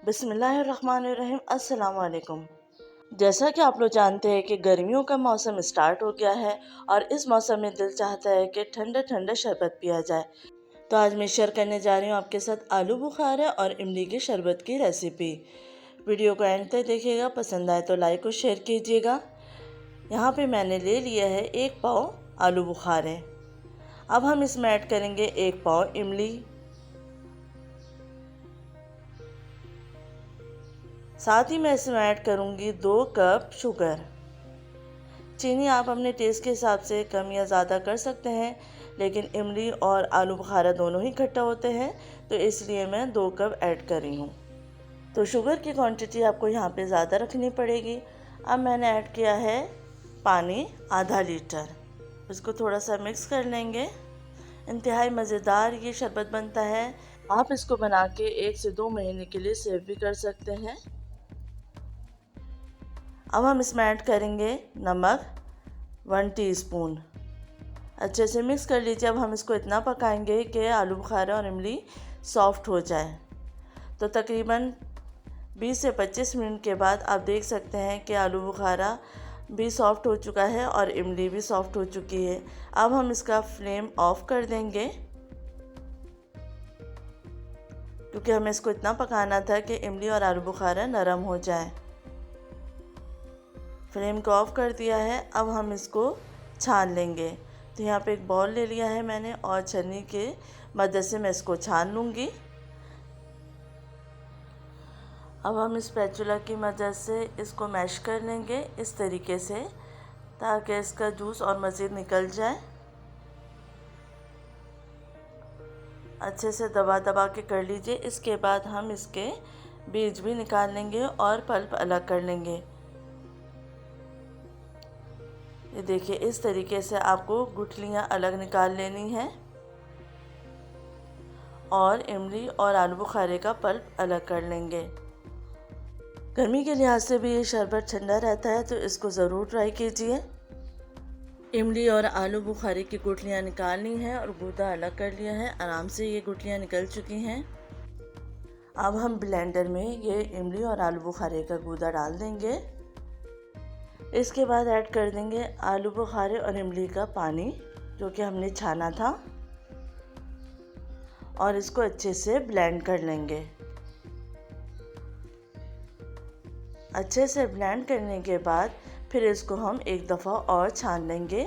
बिस्मिल्लाहिर्रहमानिर्रहीम। अस्सलाम वालेकुम। जैसा कि आप लोग जानते हैं कि गर्मियों का मौसम स्टार्ट हो गया है और इस मौसम में दिल चाहता है कि ठंडा ठंडा शरबत पिया जाए। तो आज मैं शेयर करने जा रही हूँ आपके साथ आलू बुखारा और इमली के शरबत की रेसिपी। वीडियो को एंड तक देखिएगा, पसंद आए तो लाइक और शेयर कीजिएगा। यहाँ पे मैंने ले लिया है 1 पाव आलू बुखारे। अब हम इसमें ऐड करेंगे 1 पाव इमली, साथ ही मैं इसमें ऐड करूँगी 2 कप शुगर। चीनी आप अपने टेस्ट के हिसाब से कम या ज़्यादा कर सकते हैं, लेकिन इमली और आलू बुखारा दोनों ही खट्टा होते हैं, तो इसलिए मैं 2 कप ऐड कर रही हूँ। तो शुगर की क्वांटिटी आपको यहाँ पे ज़्यादा रखनी पड़ेगी। अब मैंने ऐड किया है पानी आधा लीटर। इसको थोड़ा सा मिक्स कर लेंगे। इंतहाई मज़ेदार ये शरबत बनता है। आप इसको बना के 1 से 2 महीने के लिए सेव भी कर सकते हैं। अब हम इसमें ऐड करेंगे नमक 1 टीस्पून। अच्छे से मिक्स कर लीजिए। अब हम इसको इतना पकाएंगे कि आलू बुखारा और इमली सॉफ्ट हो जाए। तो तकरीबन 20 से 25 मिनट के बाद आप देख सकते हैं कि आलू बुखारा भी सॉफ्ट हो चुका है और इमली भी सॉफ्ट हो चुकी है। अब हम इसका फ्लेम ऑफ कर देंगे, क्योंकि हमें इसको इतना पकाना था कि इमली और आलू बुखारा नरम हो जाए। फ्लेम को ऑफ कर दिया है। अब हम इसको छान लेंगे। तो यहाँ पे एक बाउल ले लिया है मैंने और छन्नी के मदद से मैं इसको छान लूँगी। अब हम स्पैचुला की मदद से इसको मैश कर लेंगे इस तरीके से, ताकि इसका जूस और मज़ीद निकल जाए। अच्छे से दबा दबा के कर लीजिए। इसके बाद हम इसके बीज भी निकाल लेंगे और पल्प अलग कर लेंगे। ये देखिए, इस तरीके से आपको गुठलियाँ अलग निकाल लेनी है और इमली और आलू बुखारे का पल्प अलग कर लेंगे। गर्मी के लिहाज से भी ये शरबत ठंडा रहता है, तो इसको ज़रूर ट्राई कीजिए। इमली और आलू बुखारे की गुठलियाँ निकालनी है और गूदा अलग कर लिया है। आराम से ये गुठलियाँ निकल चुकी हैं। अब हम ब्लेंडर में ये इमली और आलू बुखारे का गूदा डाल देंगे। इसके बाद ऐड कर देंगे आलू बुखारे और इमली का पानी, जो कि हमने छाना था, और इसको अच्छे से ब्लेंड कर लेंगे। अच्छे से ब्लेंड करने के बाद फिर इसको हम एक दफ़ा और छान लेंगे,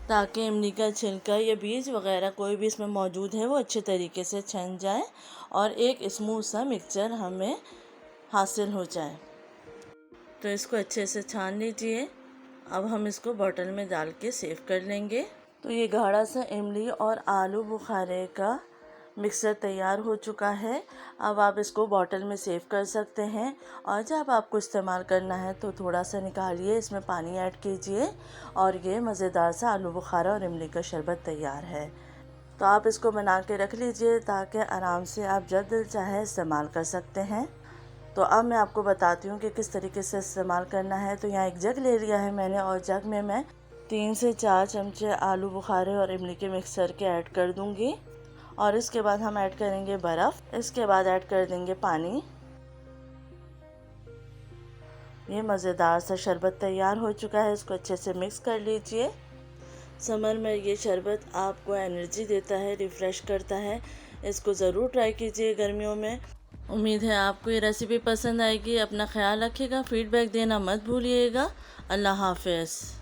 ताकि इमली का छिलका या बीज वगैरह कोई भी इसमें मौजूद है वो अच्छे तरीके से छन जाए और एक स्मूथ सा मिक्सचर हमें हासिल हो जाए। तो इसको अच्छे से छान लीजिए। अब हम इसको बॉटल में डाल के सेव कर लेंगे। तो ये गाढ़ा सा इमली और आलू बुखारे का मिक्सर तैयार हो चुका है। अब आप इसको बॉटल में सेव कर सकते हैं, और जब आपको इस्तेमाल करना है तो थोड़ा सा निकालिए, इसमें पानी ऐड कीजिए और ये मज़ेदार सा आलू बुखारा और इमली का शरबत तैयार है। तो आप इसको बना के रख लीजिए, ताकि आराम से आप जब दिल चाहे इस्तेमाल कर सकते हैं। तो अब मैं आपको बताती हूँ कि किस तरीके से इस्तेमाल करना है। तो यहाँ एक जग ले लिया है मैंने, और जग में मैं 3 से 4 चमचे आलू बुखारे और इमली के मिक्सर के ऐड कर दूँगी, और इसके बाद हम ऐड करेंगे बर्फ़। इसके बाद ऐड कर देंगे पानी। ये मज़ेदार सा शरबत तैयार हो चुका है। इसको अच्छे से मिक्स कर लीजिए। समर में ये शरबत आपको एनर्जी देता है, रिफ़्रेश करता है। इसको ज़रूर ट्राई कीजिए गर्मियों में। उम्मीद है आपको ये रेसिपी पसंद आएगी। अपना ख्याल रखिएगा, फ़ीडबैक देना मत भूलिएगा। अल्लाह हाफ़िज़।